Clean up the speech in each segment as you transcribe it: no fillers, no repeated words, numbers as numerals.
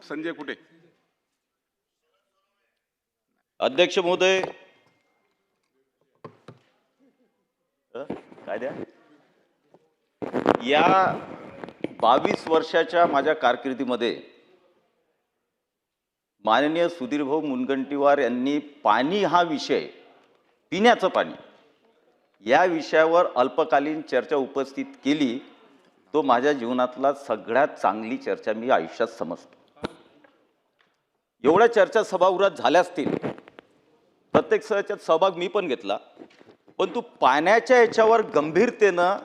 संजय कुटे. अध्यक्ष महोदय, काय द्या, या 22 वर्षाच्या माझ्या कारकिर्दीमध्ये माननीय सुधीरभाऊ मुनगंटीवार यांनी पाणी हा विषय, पिण्याचं पाणी या विषयावर अल्पकालीन चर्चा उपस्थित केली. तो माझ्या जीवनातला सगळ्यात चांगली चर्चा मी आयुष्यात समजतो. एवढ्या चर्चा सभागृहात झाल्या असतील, प्रत्येक याच्यात सहभाग मी पण घेतला, पण तू पाण्याच्या याच्यावर गंभीरतेनं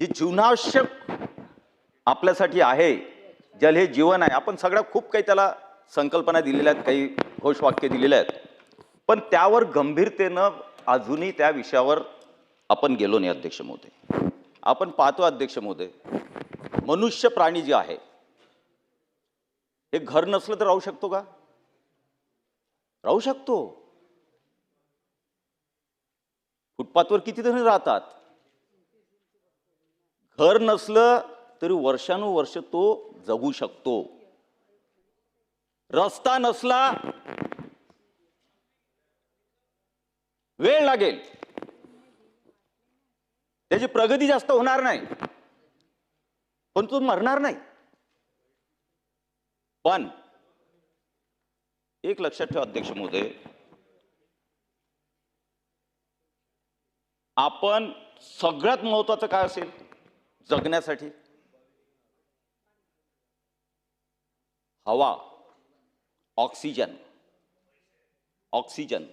जी जीवनावश्यक आपल्यासाठी आहे, जल हे जीवन आहे, आपण सगळ्या खूप काही त्याला संकल्पना दिलेल्या आहेत, काही घोषवाक्य दिलेले आहेत, पण त्यावर गंभीरतेनं अजूनही त्या विषयावर आपण गेलो नाही. अध्यक्ष महोदय, आपण पाहतो अध्यक्ष महोदय, मनुष्य प्राणी जे आहे हे घर नसलं तर राहू शकतो का? राहू शकतो. फुटपाथवर किती जण राहतात. घर नसलं तरी वर्षानुवर्ष तो जगू शकतो. रस्ता नसला, वेळ लागेल, त्याची प्रगती जास्त होणार नाही, पण तो मरणार नाही. पण एक लक्षात ठेवा अध्यक्ष महोदय, आपण सगळ्यात महत्वाचं काय असेल जगण्यासाठी? हवा, ऑक्सिजन. ऑक्सिजन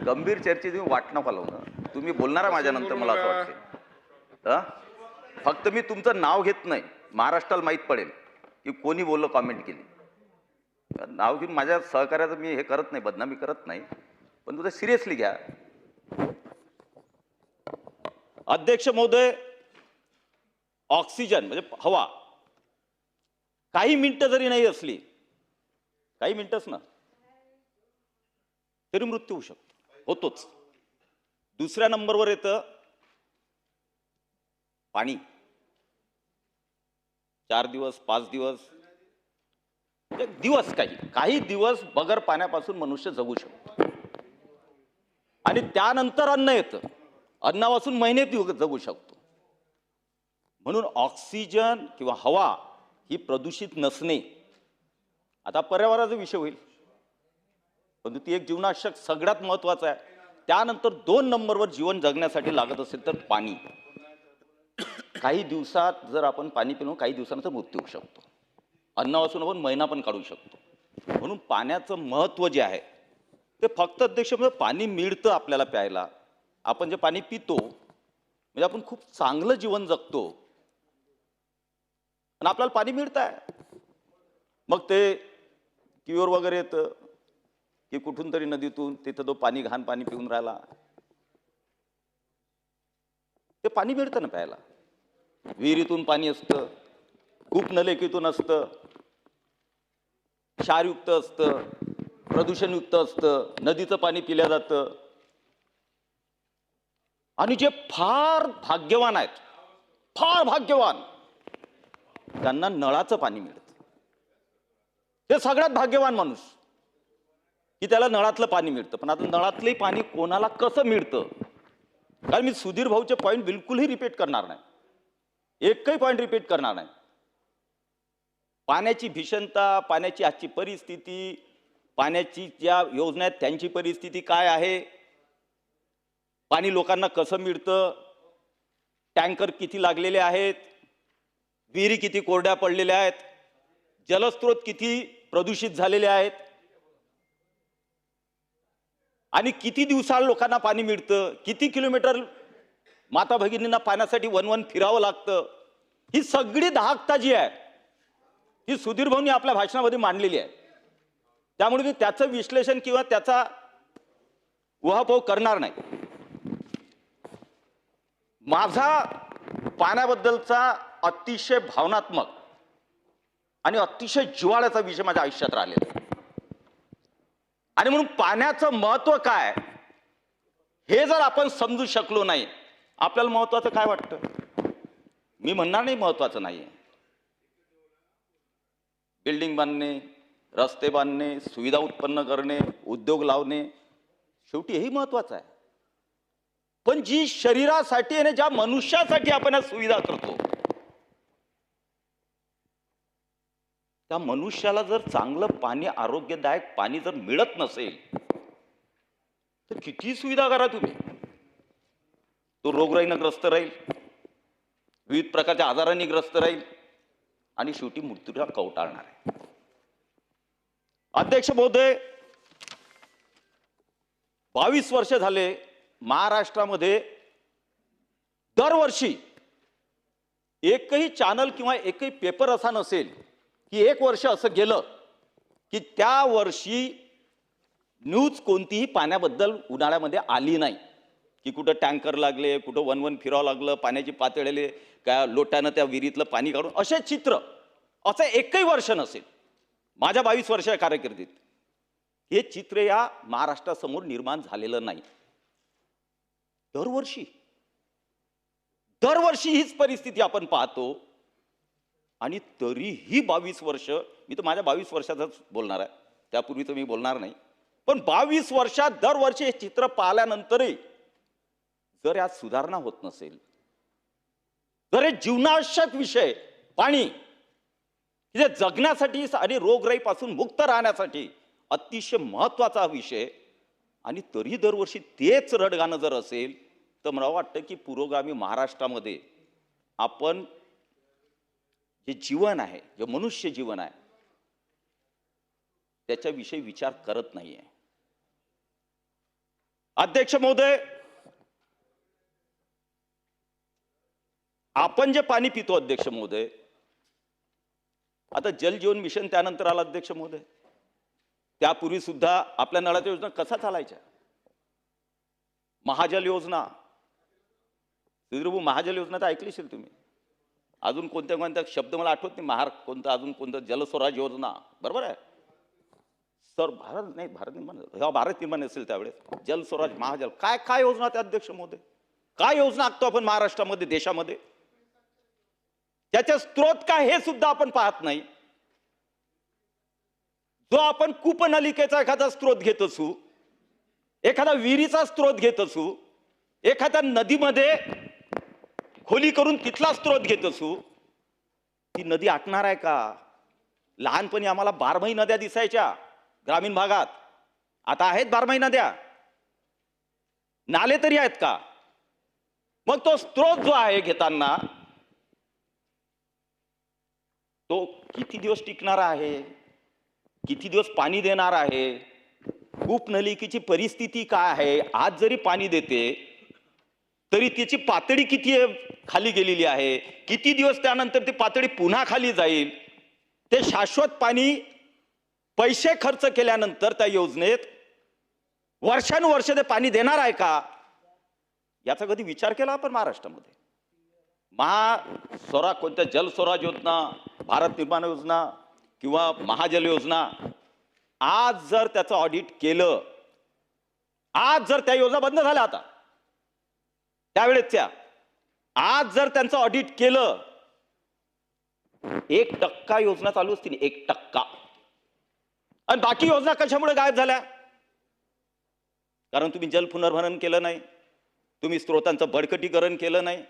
गंभीर चर्चेत तुम्ही वाट नका लावून. तुम्ही बोलणारा माझ्यानंतर मला असं वाटतं. फक्त मी तुमचं नाव घेत नाही, महाराष्ट्राला माहीत पडेल की कोणी बोललं, कॉमेंट केली. नाव घेऊन माझ्या सहकार्याचं मी हे करत नाही, बदनामी करत नाही, पण तुझं सिरियसली घ्या. अध्यक्ष महोदय, ऑक्सिजन म्हणजे हवा काही मिनिटं जरी नाही असली, काही मिनिटच ना, तरी मृत्यू होऊ शकतो, होतोच. दुसऱ्या नंबरवर येतं पाणी. 4 दिवस 5 दिवस, एक दिवस, काही दिवस बगर पाण्यापासून मनुष्य जगू शकतो. आणि त्यानंतर अन्न येतं, अन्नापासून महिने जगू शकतो. म्हणून ऑक्सिजन किंवा हवा ही प्रदूषित नसणे, आता पर्यावरणाचा विषय होईल, पण ती एक जीवनावश्यक सगळ्यात महत्वाचं आहे. त्यानंतर 2 नंबरवर जीवन जगण्यासाठी लागत असेल तर पाणी. काही दिवसात जर आपण पाणी पिलो, काही दिवसानंतर मृत्यू होऊ शकतो. अन्नापासून आपण महिना पण काढू शकतो. म्हणून पाण्याचं महत्त्व जे आहे ते फक्त अध्यक्ष पाणी मिळतं आपल्याला प्यायला, आपण जे पाणी पितो म्हणजे आपण खूप चांगलं जीवन जगतो आणि आपल्याला पाणी मिळत आहे. मग ते टीव्हीवर वगैरे येतं की कुठून तरी नदीतून तिथं तो पाणी, घाण पाणी पिऊन राहिला. ते पाणी मिळतं ना प्यायला. विहिरीतून पाणी असतं, खूप नलिकेतून असतं, क्षारयुक्त असतं, प्रदूषणयुक्त असतं, नदीचं पाणी पिलं जातं. आणि जे फार भाग्यवान आहेत, फार भाग्यवान, त्यांना नळाचं पाणी मिळतं. ते सगळ्यात भाग्यवान माणूस की त्याला नळातलं पाणी मिळतं. पण आता नळातलंही पाणी कोणाला कसं मिळतं? कारण मी सुधीर भाऊचे पॉईंट बिलकुलही रिपीट करणार नाही, एकही पॉईंट रिपीट करणार नाही. पाण्याची भीषणता, पाण्याची आजची परिस्थिती, पाण्याची ज्या योजना आहेत त्यांची परिस्थिती काय आहे, पाणी लोकांना कसं मिळतं, टँकर किती लागलेले आहेत, विहिरी किती कोरड्या पडलेल्या आहेत, जलस्रोत किती प्रदूषित झालेले आहेत, आणि किती दिवसाला लोकांना पाणी मिळतं, किती किलोमीटर माता भगिनींना पाण्यासाठी वन फिरावं लागतं. ही सगळी दाहकता जी आहे ही सुधीर भाऊंनी आपल्या भाषणामध्ये मांडलेली आहे. त्यामुळे मी त्याचं विश्लेषण किंवा त्याचा उहापोह करणार नाही. माझा पाण्याबद्दलचा अतिशय भावनात्मक आणि अतिशय जिव्हाळ्याचा विषय माझ्या आयुष्यात राहिलेला आहे. आणि म्हणून पाण्याचं महत्त्व काय हे जर आपण समजू शकलो नाही, आपल्याला महत्त्वाचं काय वाटतं? मी म्हणणार नाही महत्त्वाचं नाहीये, बिल्डिंग बांधणे, रस्ते बांधणे, सुविधा उत्पन्न करणे, उद्योग लावणे, शेवटी हेही महत्वाचं आहे. पण जी शरीरासाठी आणि ज्या मनुष्यासाठी आपण या सुविधा करतो, त्या मनुष्याला जर चांगलं पाणी, आरोग्यदायक पाणी जर मिळत नसेल तर किती सुविधा करा तुम्ही, तो रोगराईनं ग्रस्त राहील, विविध प्रकारच्या आजारांनी ग्रस्त राहील आणि शेवटी मृत्यूला कवटाळणार आहे. अध्यक्ष महोदय, 22 वर्ष झाले महाराष्ट्रामध्ये दरवर्षी एकही चॅनल किंवा एकही पेपर असा नसेल की एक वर्ष असं गेलं की त्या वर्षी न्यूज कोणतीही पाण्याबद्दल उन्हाळ्यामध्ये आली नाही, की कुठं टँकर लागले, कुठं वन फिरावं लागलं, पाण्याची पातळी काय लोट्यानं त्या विहिरीतलं पाणी काढून, असे चित्र असं एकही वर्ष नसेल माझ्या 22 वर्षाच्या कारकिर्दीत. हे चित्र या महाराष्ट्रासमोर निर्माण झालेलं नाही. दरवर्षी हीच परिस्थिती आपण पाहतो. आणि तरीही 22 वर्ष, मी तर माझ्या 22 वर्षातच बोलणार आहे, त्यापूर्वी तर मी बोलणार नाही, पण 22 वर्षात दरवर्षी हे चित्र पाहिल्यानंतरही जर यात सुधारणा होत नसेल, जर हे जीवनावश्यक विषय पाणी जे जगण्यासाठी आणि रोगराईपासून मुक्त राहण्यासाठी अतिशय महत्वाचा विषय, आणि तरी दरवर्षी तेच रडगाणं जर असेल तर मला वाटतं की पुरोगामी महाराष्ट्रामध्ये आपण जे जीवन आहे, जे मनुष्य जीवन आहे, त्याच्याविषयी विचार करत नाहीये. अध्यक्ष महोदय, आपण जे पाणी पितो अध्यक्ष महोदय, आता जल जीवन मिशन त्यानंतर आलं अध्यक्ष महोदय, त्यापूर्वी सुद्धा आपल्या नळाच्या योजना कसा चालायच्या, महाजल योजना, महाजल योजना तर ऐकली असेल तुम्ही, अजून कोणत्या कोणत्या शब्द मला आठवत नाही, कोणता अजून कोणतं, जलस्वराज योजना, बरोबर आहे सर, भारत निर्माण, भारत निर्माण असेल त्यावेळेस जलस्वराज, महाजल, काय काय योजना त्या अध्यक्ष महोदय, काय योजना आखतो आपण महाराष्ट्रामध्ये, देशामध्ये, त्याचे स्रोत काय हे सुद्धा आपण पाहत नाही. जो आपण कूपनलिकेचा एखादा स्रोत घेत असू, एखादा विहिरीचा स्रोत घेत असू, एखाद्या नदीमध्ये खोली करून तिथला स्रोत घेत असू, ती नदी आटणार आहे का? लहानपणी आम्हाला 12 नद्या दिसायच्या ग्रामीण भागात, आता आहेत 12 नद्या, नाले तरी आहेत का? मग तो स्रोत जो आहे घेताना तो किती दिवस टिकणार आहे, किती दिवस पाणी देणार आहे, कूपनलिकेची परिस्थिती काय आहे, आज जरी पाणी देते तरी त्याची पातळी किती खाली गेलेली आहे, किती दिवस त्यानंतर ती पातळी पुन्हा खाली जाईल, ते शाश्वत पाणी पैसे खर्च केल्यानंतर त्या योजनेत वर्षानुवर्ष ते पाणी देणार आहे का, याचा कधी विचार केला आपण महाराष्ट्रामध्ये? कोणत्या जलस्वराज योजना, भारत निर्माण योजना किंवा महाजल योजना, आज जर त्याचं ऑडिट केलं, आज जर त्या योजना बंद झाल्या आता त्यावेळेसच्या, आज जर त्यांचं ऑडिट केलं, 1% योजना चालू असतील, 1%, आणि बाकी योजना कशामुळे गायब झाल्या? कारण तुम्ही जल पुनर्भरण केलं नाही, तुम्ही स्रोतांचं बळकटीकरण केलं नाही,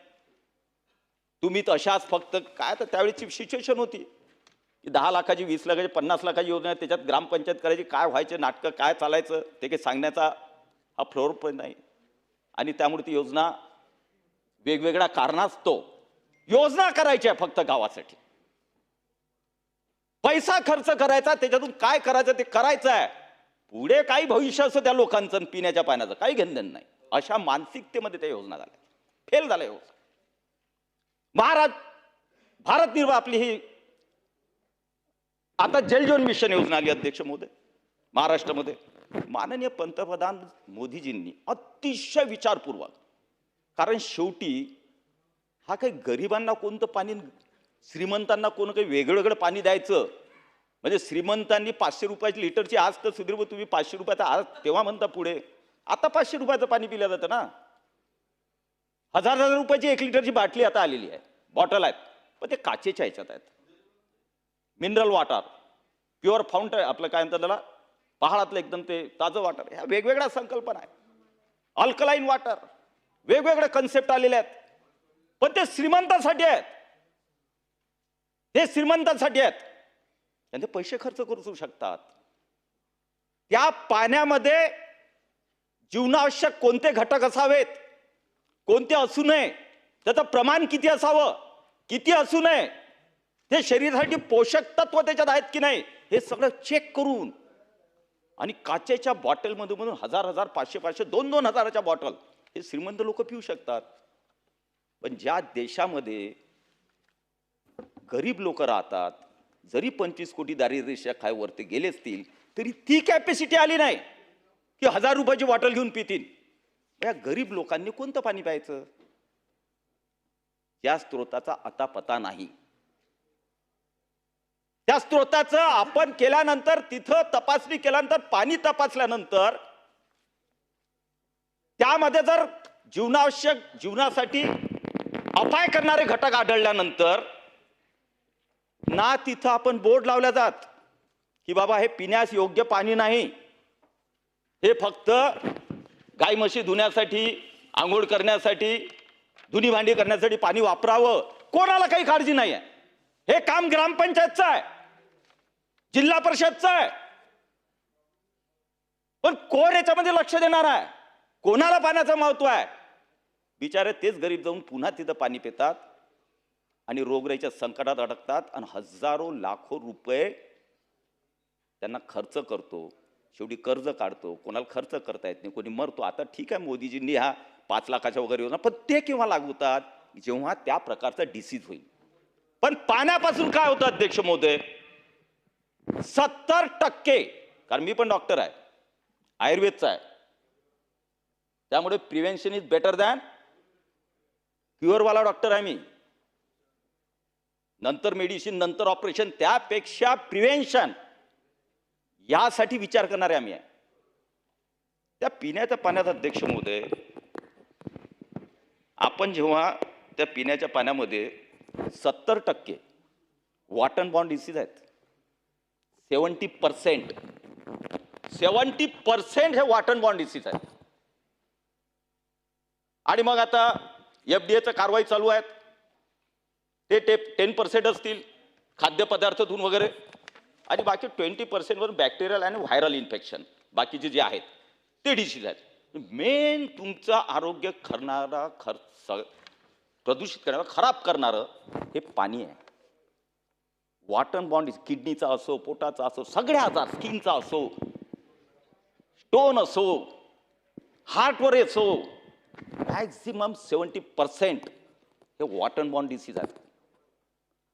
तुम्ही तशाच फक्त काय, तर त्यावेळेची सिच्युएशन होती की 10 लाखाची, 20 लाखाची, 50 लाखाची योजना, त्याच्यात ग्रामपंचायत करायची, काय व्हायचे नाटकं, काय चालायचं ते काही सांगण्याचा हा फ्लोर पण नाही. आणि त्यामुळे ती योजना वेगवेगळ्या कारणास्तव योजना करायच्या फक्त गावासाठी, पैसा खर्च करायचा, त्याच्यातून काय करायचं ते करायचं आहे, पुढे काही भविष्य असं त्या लोकांचं पिण्याच्या पाण्याचं काही घेणं नाही, अशा मानसिकतेमध्ये त्या योजना झाल्या, फेल झाल्या योजना. भारत निर्वाह आपली ही आता जल जीवन मिशन योजना आली अध्यक्ष महोदय महाराष्ट्रामध्ये, माननीय पंतप्रधान मोदीजींनी अतिशय विचारपूर्वक, कारण शेवटी हा काही गरिबांना कोणतं पाणी, श्रीमंतांना कोण काही वेगळं पाणी द्यायचं, म्हणजे श्रीमंतांनी 500 रुपयाची लिटरची, आज तर सुधीर तुम्ही 500 रुपयाचा, आज तेव्हा म्हणता पुढे, आता 500 रुपयाचं पाणी पिलं जातं ना, 1000 रुपयाची 1 लिटरची बाटली आता आलेली आहे, बॉटल आहेत, पण ते काचेच्या ह्याच्यात आहेत, मिनरल वॉटर, प्युअर फाउंटन, आपलं काय म्हणतात त्याला, पहाडातलं एकदम ते ताजं वॉटर. ह्या वेगवेगळ्या संकल्पना आहेत. अल्कलाईन वॉटर, वेगवेगळे कन्सेप्ट आलेले आहेत. पण ते श्रीमंतांसाठी आहेत. ते श्रीमंतांसाठी आहेत. त्यांचे पैसे खर्च करू शकतात. त्या पाण्यामध्ये जीवनावश्यक कोणते घटक असावेत, कोणते असू नये, त्याचं प्रमाण किती असावं, किती असू नये, ते शरीरासाठी पोषक तत्व त्याच्यात आहेत की नाही, हे सगळं चेक करून, आणि काचेच्या बॉटलमध्ये मधून 1000, 500, 2 हजाराच्या बॉटल हे श्रीमंत लोक पिऊ शकतात. पण ज्या देशामध्ये गरीब लोक राहतात, जरी 25 कोटी दारिद्र्य खायवरती गेले असतील तरी ती कॅपॅसिटी आली नाही की 1000 रुपयाची बॉटल घेऊन पितील. या गरीब लोकांनी कोणतं पाणी प्यायचं? या स्त्रोताचा आता पता नाही. त्या स्त्रोताचं आपण केल्यानंतर, तिथं तपासणी केल्यानंतर, पाणी तपासल्यानंतर त्यामध्ये जर जीवनावश्यक, जीवनासाठी अपाय करणारे घटक आढळल्यानंतर ना तिथं आपण बोर्ड लावल्या जात की बाबा हे पिण्यास योग्य पाणी नाही, हे फक्त गाय म्हशी धुण्यासाठी, आंघोळ करण्यासाठी, धुनी भांडी करण्यासाठी पाणी वापरावं. कोणाला काही काळजी नाही आहे. हे काम ग्रामपंचायतचं आहे, जिल्हा परिषदचं आहे. पण कोण याच्यामध्ये लक्ष देणार आहे? कोणाला पाण्याचं महत्व आहे? बिचारे तेच गरीब जाऊन पुन्हा तिथं पाणी पितात आणि रोगराईच्या संकटात अडकतात आणि हजारो लाखो रुपये त्यांना खर्च करतो. शेवटी कर्ज काढतो. कोणाला खर्च करता येत नाही, कोणी मरतो. आता ठीक आहे, मोदीजींनी ह्या 5 लाखाच्या वगैरे योजना, पण ते केव्हा लागू होतात? जेव्हा त्या प्रकारचा डिसीज होईल. पण पाण्यापासून काय होतं अध्यक्ष महोदय? 70%, कारण मी पण डॉक्टर आहे, आयुर्वेदचा आहे, त्यामुळे प्रिव्हेन्शन इज बेटर दॅन क्युअरवाला डॉक्टर आहे मी. नंतर मेडिसिन, नंतर ऑपरेशन, त्यापेक्षा प्रिव्हेन्शन यासाठी विचार करणारे आम्ही आहे. त्या पिण्याच्या पाण्यात अध्यक्ष महोदय, आपण जेव्हा त्या पिण्याच्या पाण्यामध्ये 70% वॉटर बॉर्न डिसीज आहेत, 70% हे वॉटर बॉर्न डिसीज आहेत. आणि मग आता एफडीएचं कारवाई चालू आहेत, ते 10% असतील खाद्यपदार्थातून वगैरे, आणि बाकी 20% वर बॅक्टेरियल आणि व्हायरल इन्फेक्शन, बाकीचे जे आहेत ते डिसीज आहेत. मेन तुमचं आरोग्य करणारा, प्रदूषित करणारं, खराब करणारं हे पाणी आहे. वॉटर बॉर्न, किडनीचा असो, पोटाचा असो, सगळे आजार, स्किनचा असो, स्टोन असो, हार्टवर असो, मॅक्झिमम 70% हे वॉटर बॉर्न डिसीज आहेत.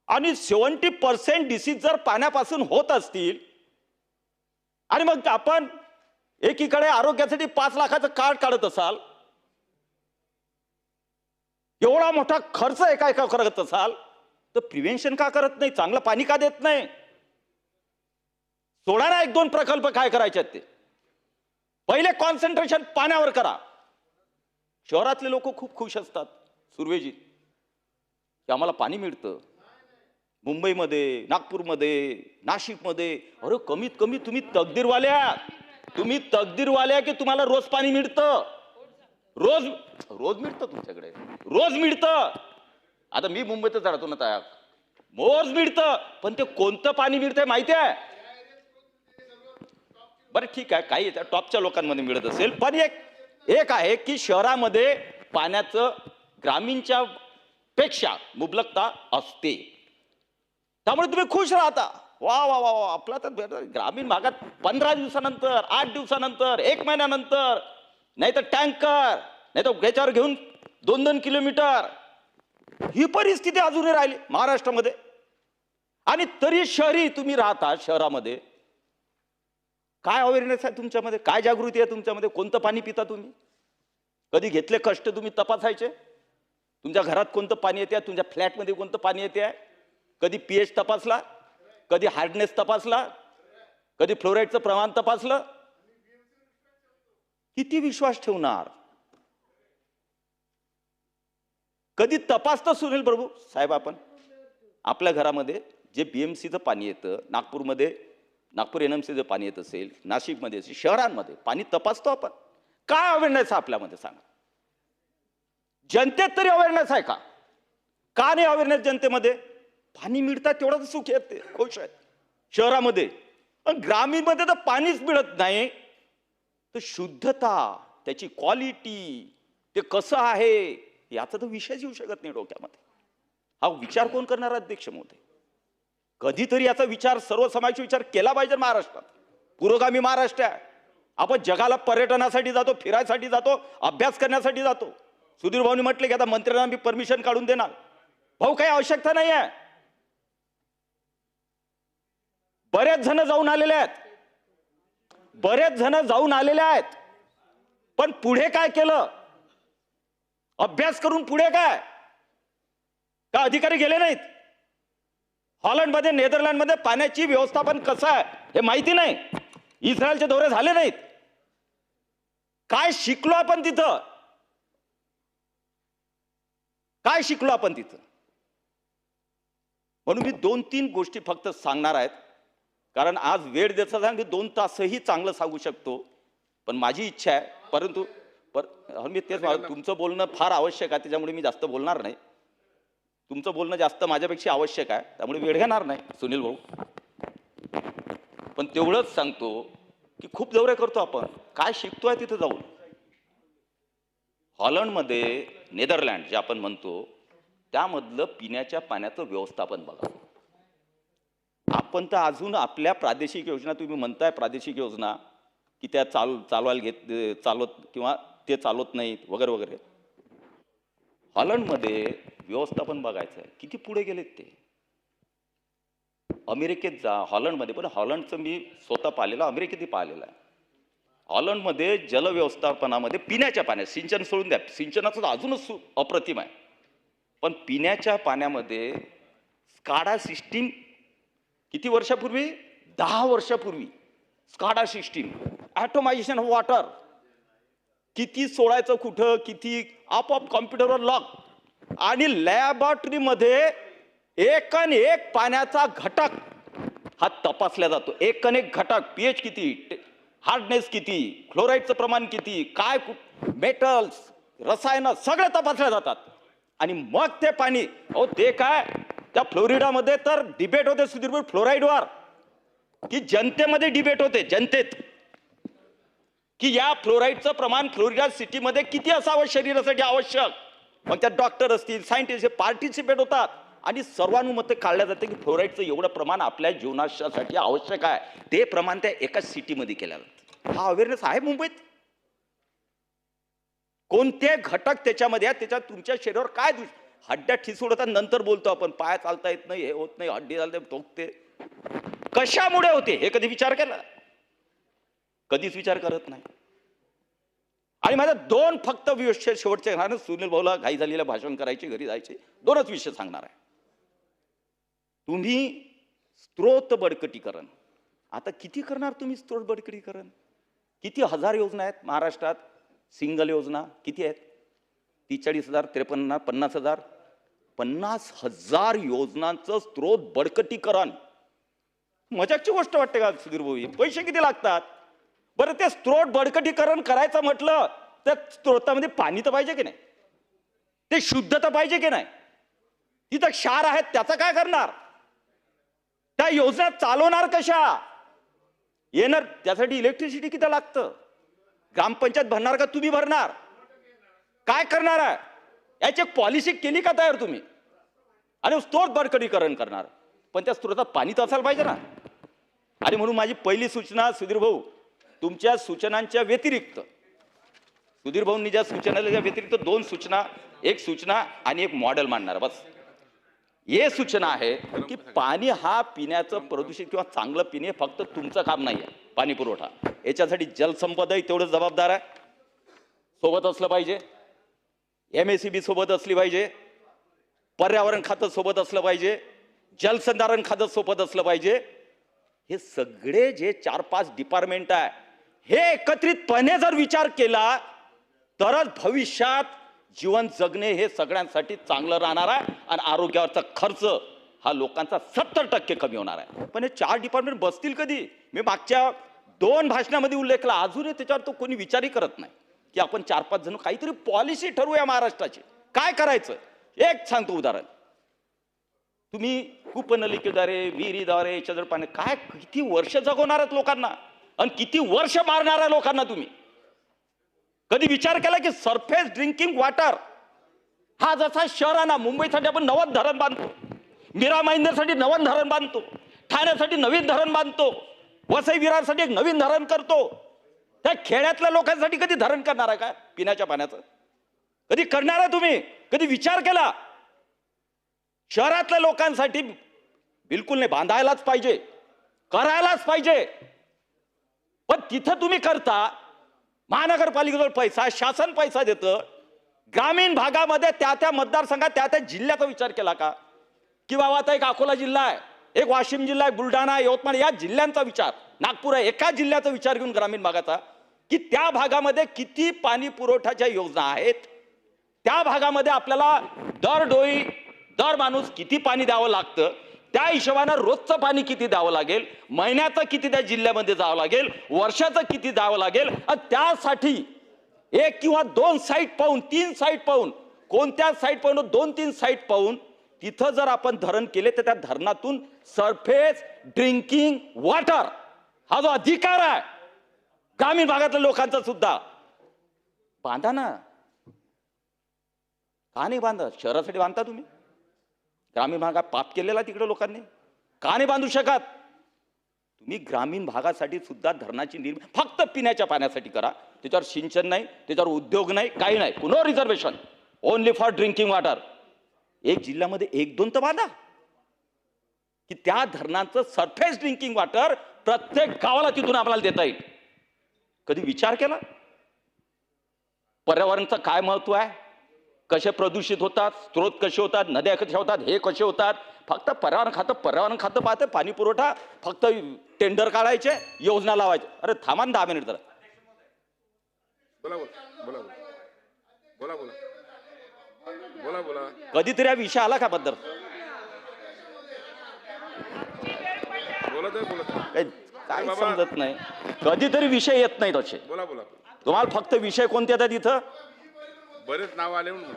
आणि 70% डिसीज जर पाण्यापासून होत असतील, आणि मग आपण एकीकडे आरोग्यासाठी 5 लाखाचं कार्ड काढत असाल, एवढा मोठा खर्च एका करत असाल, तर प्रिव्हेन्शन का करत नाही? चांगलं पाणी का देत नाही? सोडा ना 1-2 प्रकल्प काय करायचे ते. पहिले कॉन्सन्ट्रेशन पाण्यावर करा. शहरातले लोक खूप खुश असतात सुर्वेजी की आम्हाला पाणी मिळतं. मुंबईमध्ये, नागपूरमध्ये, नाशिकमध्ये, अरे कमीत कमी तुम्ही तकदीरवाल्या की तुम्हाला रोज पाणी मिळतं. रोज मिळतं तुमच्याकडे, रोज मिळतं. आता मी मुंबईतच राहतो ना तयार, रोज मिळतं. पण ते कोणतं पाणी मिळतंय माहिती आहे? बरं ठीक आहे, काही टॉपच्या लोकांमध्ये मिळत असेल, पण एक आहे की शहरामध्ये पाण्याचं ग्रामीणच्या पेक्षा मुबलकता असते. त्यामुळे तुम्ही खुश राहता. वा वा वा वा, आपला तर ग्रामीण भागात 15 दिवसानंतर, 8 दिवसानंतर, 1 महिन्यानंतर, नाही तर टँकर, नाही तर त्याच्यावर घेऊन 2-2 किलोमीटर, ही परिस्थिती अजूनही राहिली महाराष्ट्रामध्ये. आणि तरी शहरी तुम्ही राहता, शहरामध्ये काय अवेअरनेस आहे तुमच्यामध्ये? काय जागृती आहे तुमच्यामध्ये? कोणतं पाणी पिता तुम्ही? कधी घेतले कष्ट तुम्ही तपासायचे? तुमच्या घरात कोणतं पाणी येते, तुमच्या फ्लॅटमध्ये कोणतं पाणी येते? कधी पीएच तपासला? कधी हार्डनेस तपासला? कधी फ्लोराईडचं प्रमाण तपासलं? किती विश्वास ठेवणार? कधी तपासतं सुनील प्रभू साहेब आपण? आपल्या घरामध्ये जे बीएमसीचं पाणी येतं, नागपूरमध्ये नागपूर एनएमसीचं पाणी येत असेल, नाशिकमध्ये असेल, शहरांमध्ये पाणी तपासतो आपण. काय अवेअरनेस आहे आपल्यामध्ये सांगा? जनतेत तरी अवेअरनेस आहे का? का नाही अवेअरनेस जनतेमध्ये? पाणी मिळतात तेवढंच सुख येते, खुश आहेत शहरामध्ये, पण ग्रामीणमध्ये तर पाणीच मिळत नाही. तर शुद्धता, त्याची क्वालिटी, ते कसं आहे याचा तर विषयच येऊ शकत नाही डोक्यामध्ये. हा विचार कोण करणार अध्यक्ष महोदय? कधीतरी याचा विचार, सर्वसमावेशक विचार केला पाहिजे महाराष्ट्रात. पुरोगामी महाराष्ट्र आहे. आपण जगाला पर्यटनासाठी जातो, फिरायसाठी जातो, अभ्यास करण्यासाठी जातो. सुधीर भाऊनी म्हटले की आता मंत्र्यांना मी परमिशन काढून देणार. भाऊ काही आवश्यकता नाही आहे. बरेच जण जाऊन आलेले आहेत, पण पुढे काय केलं? अभ्यास करून पुढे काय? का अधिकारी गेले नाहीत? हॉलंडमध्ये, नेदरलँडमध्ये पाण्याची व्यवस्थापन कसं आहे हे माहिती नाही. इस्रायलचे दौरे झाले नाहीत. काय शिकलो आपण तिथं? काय शिकलो आपण तिथं? म्हणून मी 2-3 गोष्टी फक्त सांगणार आहेत, कारण आज वेळ द्यायचा सांग 2 तासही चांगलं सांगू शकतो, पण माझी इच्छा आहे. परंतु मी तेच, तुमचं बोलणं फार आवश्यक आहे, त्याच्यामुळे मी जास्त बोलणार नाही. तुमचं बोलणं जास्त माझ्यापेक्षा आवश्यक आहे, त्यामुळे वेळ घेणार नाही सुनील भाऊ. पण तेवढंच सांगतो की खूप दौरे करतो आपण, काय शिकतोय तिथं जाऊन? हॉलंडमध्ये, नेदरलँड जे आपण म्हणतो, त्यामधलं पिण्याच्या पाण्याचं व्यवस्थापन बघा. आपण तर अजून आपल्या प्रादेशिक योजना, तुम्ही म्हणताय प्रादेशिक योजना की त्या चालवायला चालवत किंवा ते चालवत नाहीत वगैरे वगैरे. हॉलंडमध्ये व्यवस्थापन बघायचं आहे, किती पुढे गेलेत ते. अमेरिकेत जा, हॉलंडमध्ये, पण हॉलंडचं मी स्वतः पाहिलेलं, अमेरिकेतही पाहिलेलं आहे. हॉलंडमध्ये जलव्यवस्थापनामध्ये पिण्याच्या पाण्यात, सिंचन सोडून द्या, सिंचनाचं अजूनच अप्रतिम आहे, पण पिण्याच्या पाण्यामध्ये स्काडा सिस्टीम किती वर्षापूर्वी? 10 वर्षापूर्वी स्काडा सिस्टीम, ॲटोमायझेशन ऑफ वॉटर. किती सोडायचं कुठं, किती आपोआप कॉम्प्युटरवर लॉक. आणि लॅबॉरेटरीमध्ये एक पाण्याचा घटक हा तपासला जातो. एक घटक, पीएच किती, हार्डनेस किती, क्लोराईडचं प्रमाण किती, काय मेटल्स, रसायनं सगळे तपासले जातात. आणि मग ते पाणी, ते काय, त्या फ्लोरिडामध्ये तर डिबेट होते सुधीरभाऊ फ्लोराईडवर, की जनतेमध्ये डिबेट होते, जनतेत, की या फ्लोराईडचं प्रमाण फ्लोरिडा सिटीमध्ये किती असावं शरीरासाठी आवश्यक. मग त्यात डॉक्टर असतील, सायंटिस्ट पार्टिसिपेट होतात आणि सर्वानुमते काढल्या जाते की फ्लोराईडचं एवढं प्रमाण आपल्या जीवनासाठी आवश्यक आहे, ते प्रमाण त्या एका सिटीमध्ये केलं जातं. हा अवेअरनेस आहे मुंबईत. कोणते घटक त्याच्यामध्ये आहेत, त्याच्यात तुमच्या शरीरावर काय हड्ड्यात ठिसूळ होतात, नंतर बोलतो आपण, पाय चालता येत नाही, हे होत नाही, हड्डी चालते, ठोकते, कशामुळे होते हे कधी विचार केला? कधीच विचार करत नाही. आणि माझा 2 फक्त विषय शेवटचे सांगणार. सुनील भाऊला घाई झालेलं भाषण करायचे, घरी जायचे, 2च विषय सांगणार आहे. तुम्ही स्त्रोत बळकटीकरण आता किती करणार? तुम्ही स्त्रोत बळकटीकरण किती हजार योजना आहेत महाराष्ट्रात, सिंगल योजना किती आहेत? 43,000, 53,000, 50,000, 50,000 योजनांचं स्त्रोत बळकटीकरण. मजाकची गोष्ट वाटते का सुधीर भाऊ? पैसे किती लागतात बरं? ते स्त्रोत बळकटीकरण करायचं म्हटलं तर स्त्रोतामध्ये पाणी तर पाहिजे की नाही, ते शुद्ध तर पाहिजे की नाही. तिथं क्षार आहेत, त्याचं काय करणार? त्या योजना चालवणार कशा? येणार त्यासाठी इलेक्ट्रिसिटी किती लागतं? ग्रामपंचायत भरणार का तुम्ही भरणार? काय करणार आहे? याची पॉलिसी केली का तयार तुम्ही? आणि स्त्रोत बळकटीकरण करणार, पण त्या स्त्रोतात पाणी तर असायला पाहिजे ना. आणि म्हणून माझी पहिली सूचना सुधीर भाऊ, तुमच्या सूचनांच्या व्यतिरिक्त, सुधीर भाऊंनी ज्या सूचना दिल्या व्यतिरिक्त 2 सूचना, एक सूचना आणि एक मॉडेल मांडणार बस. हे सूचना आहे की पाणी हा पिण्याचं प्रदूषित किंवा चांगलं पिणे फक्त तुमचं काम नाही आहे. पाणी पुरवठा याच्यासाठी जलसंपदाही तेवढं जबाबदार आहे, सोबत असलं पाहिजे. MACB सोबत असली पाहिजे, पर्यावरण खातं सोबत असलं पाहिजे, जलसंधारण खातं सोबत असलं पाहिजे. हे सगळे जे 4-5 डिपार्टमेंट आहे, हे एकत्रितपणे जर विचार केला तरच भविष्यात जीवन जगणे हे सगळ्यांसाठी चांगलं राहणार आहे आणि आरोग्यावरचा खर्च हा लोकांचा 70% कमी होणार आहे. पण हे 4 डिपार्टमेंट बसतील कधी? मी मागच्या 2 भाषणामध्ये उल्लेख केला, अजूनही त्याच्यावर तो कोणी विचारही करत नाही की आपण 4-5 जण काहीतरी पॉलिसी ठरवूया महाराष्ट्राची, काय करायचं. एक सांगतो उदाहरण, तुम्ही कूपनलिकेद्वारे, विहिरीद्वारे, याच्याद्वारे पाणी, काय किती वर्ष जगवणार आहेत लोकांना आणि किती वर्ष मारणार आहे लोकांना. तुम्ही कधी विचार केला की सरफेस ड्रिंकिंग वॉटर हा जसा शहर आहे ना, मुंबईसाठी आपण नवं धरण बांधतो, मीरा भाईंदरसाठी नवं धरण बांधतो, ठाण्यासाठी नवीन धरण बांधतो, वसई विरारसाठी एक नवीन धरण करतो, त्या खेड्यातल्या लोकांसाठी कधी धरण करणार आहे का पिण्याच्या पाण्याचं? कधी करणार आहे तुम्ही? कधी विचार केला? शहरातल्या लोकांसाठी बिलकुल नाही, बांधायलाच पाहिजे, करायलाच पाहिजे. पण तिथं तुम्ही करता, महानगरपालिकेवर पैसा, शासन पैसा देतं, ग्रामीण भागामध्ये त्या मतदारसंघात त्या जिल्ह्याचा विचार केला का? की बाबा आता एक अकोला जिल्हा आहे, एक वाशिम जिल्हा आहे, बुलढाणा, यवतमाळ या जिल्ह्यांचा विचार, नागपूर आहे, एका जिल्ह्याचा विचार घेऊन ग्रामीण भागाचा, की त्या भागामध्ये किती पाणी पुरवठ्याच्या योजना आहेत, त्या भागामध्ये आपल्याला दर डोई दर माणूस किती पाणी द्यावं लागतं, त्या हिशोबानं रोजचं पाणी किती द्यावं लागेल, महिन्याचं किती त्या जिल्ह्यामध्ये जावं लागेल, वर्षाचं किती द्यावं लागेल, आणि त्यासाठी 1 किंवा 2 साईट पाहून, 3 साईट पाहून, कोणत्या साईट पाहून, 2-3 साईट पाहून तिथं जर आपण धरण केले तर त्या धरणातून सरफेस ड्रिंकिंग वॉटर हा जो अधिकार आहे ग्रामीण भागातल्या लोकांचा सुद्धा, बांधा ना. का नाही बांधत? शहरासाठी बांधता तुम्ही, ग्रामीण भागात पाप केलेला तिकडे लोकांनी, का नाही बांधू शकत? तुम्ही ग्रामीण भागासाठी सुद्धा धरणाची निर्मिती फक्त पिण्याच्या पाण्यासाठी करा, त्याच्यावर सिंचन नाही, त्याच्यावर उद्योग नाही, काही नाही, no reservation, only for drinking water. एक जिल्ह्यामध्ये 1-2 तर बांधा की त्या धरणाचं सरफेस ड्रिंकिंग वॉटर प्रत्येक गावाला तिथून आपल्याला देता येईल. कधी विचार केला पर्यावरणाचं काय महत्व आहे, कसे प्रदूषित होतात, स्रोत कसे होतात, नद्या कशा होतात, हे कसे होतात? फक्त पर्यावरण खातं पाहते, पाणी पुरवठा फक्त टेंडर काढायचे, योजना लावायचे. अरे थांबा 10 मिनिट जरा. बोला बोला बोला बोला बोला बोला. कधीतरी हा विषय आला का बद्दल? काय समजत नाही, कधीतरी विषय येत नाही तसे. बोला बोला. तुम्हाला फक्त विषय कोणते येतात इथं? बरेच नाव आले म्हणून.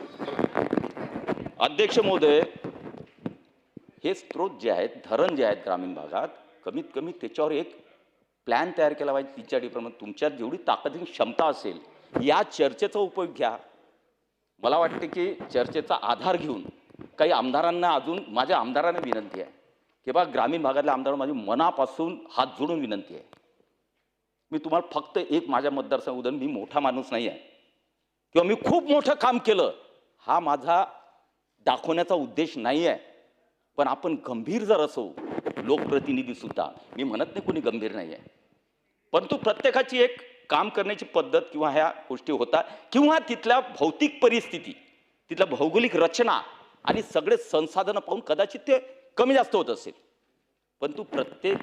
अध्यक्ष महोदय, हे स्त्रोत जे आहेत, धरण जे आहेत ग्रामीण भागात, कमीत कमी त्याच्यावर एक प्लॅन तयार केला पाहिजे. 3-4 प्रमाणे तुमच्यात जेवढी ताकद क्षमता असेल या चर्चेचा उपयोग घ्या. मला वाटते की चर्चेचा आधार घेऊन काही आमदारांना, अजून माझ्या आमदारांना विनंती आहे की बा ग्रामीण भागातल्या आमदारांना माझी मनापासून हात जोडून विनंती आहे. मी तुम्हाला फक्त एक माझ्या मतदारसंघ उदाहरण, मी मोठा माणूस नाही आहे किंवा मी खूप मोठं काम केलं हा माझा दाखवण्याचा उद्देश नाही आहे. पण आपण गंभीर जर असो, लोकप्रतिनिधी सुद्धा, मी म्हणत नाही कोणी गंभीर नाही आहे, परंतु प्रत्येकाची एक काम करण्याची पद्धत किंवा ह्या गोष्टी होतात, किंवा तिथल्या भौतिक परिस्थिती, तिथल्या भौगोलिक रचना आणि सगळे संसाधनं पाहून कदाचित ते कमी जास्त होत असेल. परंतु प्रत्येक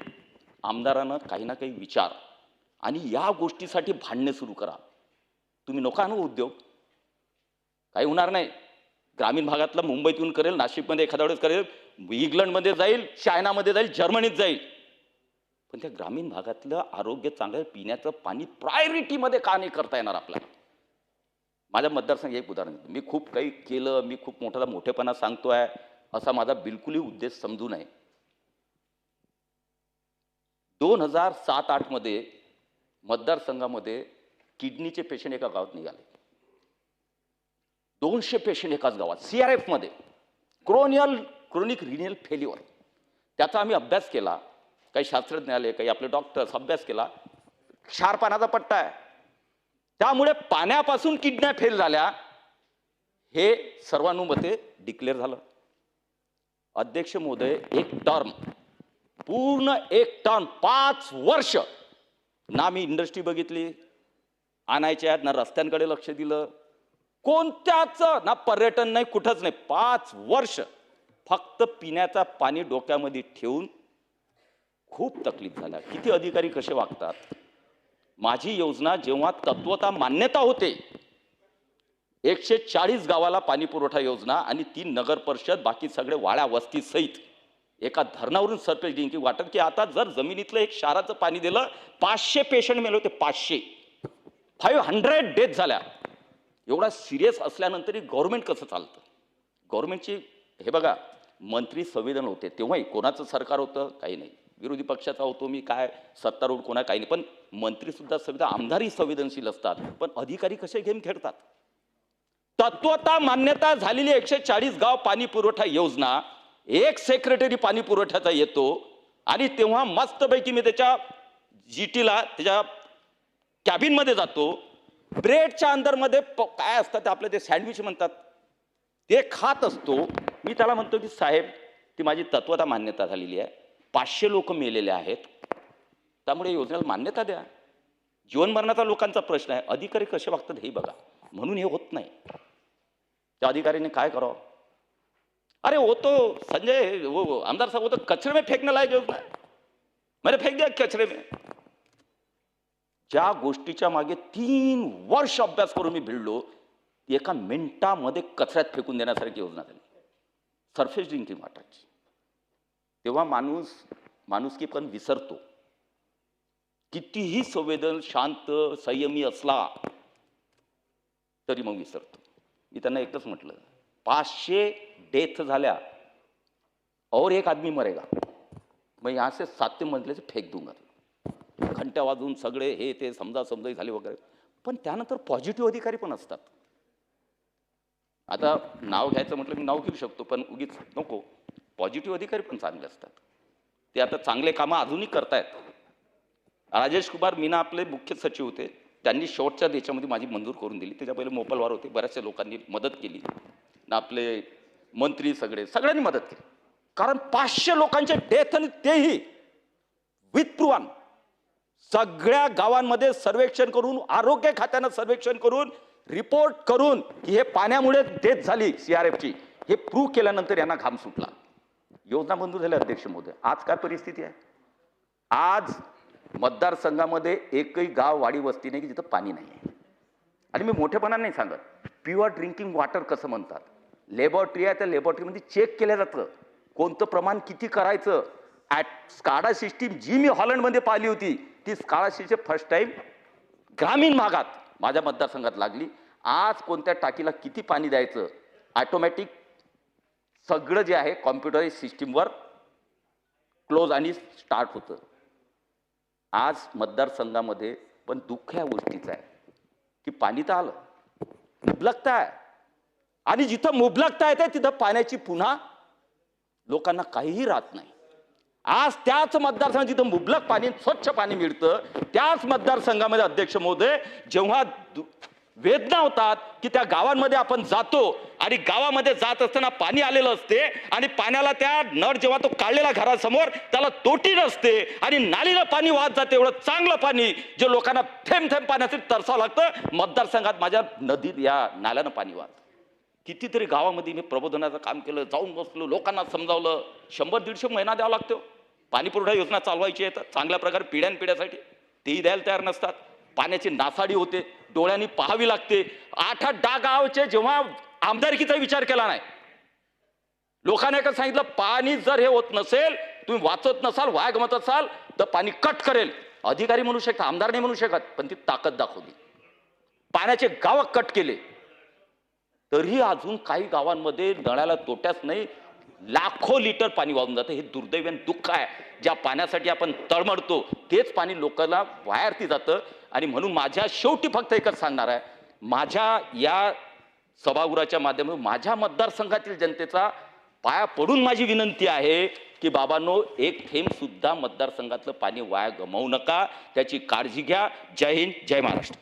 आमदारानं काही ना काही विचार आणि या गोष्टीसाठी भांडणे सुरू करा. तुम्ही नका आणू उद्योग, काही होणार नाही. ग्रामीण भागातला मुंबईत येऊन करेल, नाशिकमध्ये एखाद्या वेळेस करेल, इंग्लंडमध्ये जाईल, चायनामध्ये जाईल, जर्मनीत जाईल, पण त्या ग्रामीण भागातलं आरोग्य चांगलं, पिण्याचं पाणी प्रायोरिटीमध्ये का नाही करता येणार आपल्याला? माझ्या मतदारसंघात एक उदाहरण देतो. मी खूप काही केलं, मी खूप मोठेपणा सांगतोय असा माझा बिलकुलही उद्देश समजू नये. 2007-8 मध्ये मतदारसंघामध्ये किडनीचे पेशंट एका गावात निघाले. 200 पेशंट एकाच गावात, CRF मध्ये, क्रोनिक रिनियल फेल्युअर. त्याचा आम्ही अभ्यास केला, काही शास्त्रज्ञ आले, काही आपले डॉक्टर्स, अभ्यास केला. क्षार पाण्याचा पट्टा आहे, त्यामुळे पाण्यापासून किडन्या फेल झाल्या हे सर्वानुमते डिक्लेअर झालं. अध्यक्ष महोदय, पूर्ण एक टर्म 5 वर्ष ना मी इंडस्ट्री बघितली आणायच्या, ना रस्त्यांकडे लक्ष दिलं, कोणत्याच ना पर्यटन नाही, कुठंच नाही. 5 वर्ष फक्त पिण्याचा पाणी डोक्यामध्ये ठेवून खूप तकलीफ झाल्या. किती अधिकारी कसे वागतात. माझी योजना जेव्हा तत्वता मान्यता होते, 140 गावाला पाणी पुरवठा योजना आणि 3 नगर परिषद, बाकी सगळे वाड्या वस्ती सहित एका धरणावरून सरफेस ड्रिंकिंग वॉटर, की आता जर जमिनीतलं एक क्षाराचं पाणी दिलं 500 पेशंट मेले होते, 500 डेथ झाल्या. एवढा सिरियस असल्यानंतरही गव्हर्नमेंट कसं चालतं? गव्हर्नमेंटची हे बघा, मंत्री संवेदन होते तेव्हाही कोणाचं सरकार होतं काही नाही, विरोधी पक्षाचा होतो मी काय सत्तारूढ कोणा काही नाही, पण मंत्री सुद्धा संवेदन, आमदारही संवेदनशील असतात, पण अधिकारी कसे गेम खेळतात? तत्वता मान्यता झालेली 140 गाव पाणी पुरवठा योजना, एक सेक्रेटरी पाणी पुरवठ्याचा येतो आणि तेव्हा मस्तपैकी मी त्याच्या जीटीला त्याच्या कॅबिनमध्ये जातो, ब्रेडच्या अंदरमध्ये काय असतात ते आपलं ते सँडविच म्हणतात ते खात असतो. मी त्याला म्हणतो की साहेब ती माझी तत्वता मान्यता झालेली आहे, 500 लोक मेलेले आहेत, त्यामुळे योजनेला मान्यता द्या. जीवनमरणाचा लोकांचा प्रश्न आहे, अधिकारी कसे वागतात हे बघा, म्हणून हे होत नाही. त्या अधिकाऱ्याने काय करावं? अरे वो तो संजय वो आमदार साहब वो तो कचरे में फेंकने लायक योजना है, मैंने फेंक दिया कचरे में. ज्या गोष्टीच्या मागे 3 वर्ष अभ्यास करून मी भिडलो, ती एका मिनिटामध्ये कचऱ्यात फेकून देण्यासारखी योजना झाली, सरफेस ड्रिंकिंग वॉटरची. तेव्हा माणुसकी पण विसरतो, कितीही संवेदन शांत संयमी असला तरी मग विसरतो. मी त्यांना एकच म्हटलं, 500 डेथ झाल्या और एक आदमी मरेगा, मैं यहाँ से 7 मंजिले से फेक दूंगा. घंट्या वाजून सगळे हे ते समजाही झाले वगैरे, पण त्यानंतर पॉझिटिव्ह अधिकारी पण असतात. आता नाव घ्यायचं म्हटलं मी नाव घेऊ शकतो, पण उगीच नको. पॉझिटिव्ह अधिकारी पण चांगले असतात, ते आता चांगले कामं अजूनही करतायत. राजेश कुमार मीना आपले मुख्य सचिव होते, त्यांनी शेवटच्या देशामध्ये माझी मंजूर करून दिली. त्याच्या पहिले मोपलवार होते, बऱ्याचशा लोकांनी मदत केली ना, आपले मंत्री सगळ्यांनी मदत केली. कारण 500 लोकांचे डेथ आणि तेही विथ प्रूव्ह. सगळ्या गावांमध्ये सर्वेक्षण करून, आरोग्य खात्यानं सर्वेक्षण करून, रिपोर्ट करून की हे पाण्यामुळे डेथ झाली CRFची, हे प्रूव्ह केल्यानंतर यांना घाम सुटला. योजना मंजूर झाल्या अध्यक्ष महोदय. आज काय परिस्थिती आहे? आज मतदारसंघामध्ये एकही गाव वाडी वस्ती नाही की जिथं पाणी नाही आहे. आणि मी मोठेपणा नाही सांगत, प्युअर ड्रिंकिंग वॉटर कसं म्हणतात, लॅबॉरेटरी आहे, त्या लॅबॉरेटरीमध्ये चेक केलं जातं कोणतं प्रमाण किती करायचं. स्काडा सिस्टीम जी मी हॉलंडमध्ये पाहिली होती, ती स्काडा सिस्टीम फर्स्ट टाइम ग्रामीण भागात माझ्या मतदारसंघात लागली. आज कोणत्या टाकीला किती पाणी द्यायचं ऑटोमॅटिक सगळं जे आहे कॉम्प्युटराइज सिस्टीमवर क्लोज आणि स्टार्ट होतं. आज मतदारसंघामध्ये पण दुःख या गोष्टीचं आहे की पाणी तर आलं, मुबलकता आहे, आणि जिथं मुबलकता येते तिथं पाण्याची पुन्हा लोकांना काहीही राहत नाही. आज त्याच मतदारसंघात जिथं मुबलक पाणी स्वच्छ पाणी मिळतं, त्याच मतदारसंघामध्ये अध्यक्ष महोदय जेव्हा वेदना होतात की त्या गावांमध्ये आपण जातो आणि गावामध्ये जात असताना पाणी आलेलं असते आणि पाण्याला त्या नळ जेव्हा तो काढलेला घरासमोर त्याला तोटी नसते आणि नालीला पाणी वाहत जाते. एवढं चांगलं पाणी जे लोकांना थेंब थेंब पाण्यासाठी तरसावं लागतं, मतदारसंघात माझ्या नदीत या नाल्यानं पाणी वाहत. कितीतरी गावामध्ये मी प्रबोधनाचं काम केलं, जाऊन बसलो, लोकांना समजावलं. 100-150 महिना द्यावा लागतो पाणी पुरवठा योजना चालवायची आहे तर चांगल्या प्रकारे पिढ्यानपिढ्यासाठी, तेही द्यायला तयार नसतात. पाण्याची नासाडी होते, डोळ्यांनी पाहावी लागते. 8-10 गावचे जेव्हा आमदारकीचा विचार केला नाही, लोकांना एकच सांगितलं, पाणी जर हे होत नसेल, तुम्ही वाचत नसाल, वाया गमत असाल तर पाणी कट करेल. अधिकारी म्हणू शकतात, आमदार नाही म्हणू शकत, पण ती ताकद दाखवली. पाण्याचे गाव कट केले, तरीही अजून काही गावांमध्ये नळाला तोट्याच नाही, लाखो लिटर पाणी वाहून जातं. हे दुर्दैव आणि दुःख आहे. ज्या पाण्यासाठी आपण तळमळतो तेच पाणी लोकांना वायारती जातं. आणि म्हणून माझ्या शेवटी फक्त एकच सांगणार आहे, माझ्या या सभागृहाच्या माध्यमातून माझ्या मतदारसंघातील जनतेचा पाया पडून माझी विनंती आहे की बाबांनो, एक थेंब सुद्धा मतदारसंघातलं पाणी वाया गमावू नका, त्याची काळजी घ्या. जय हिंद, जय महाराष्ट्र.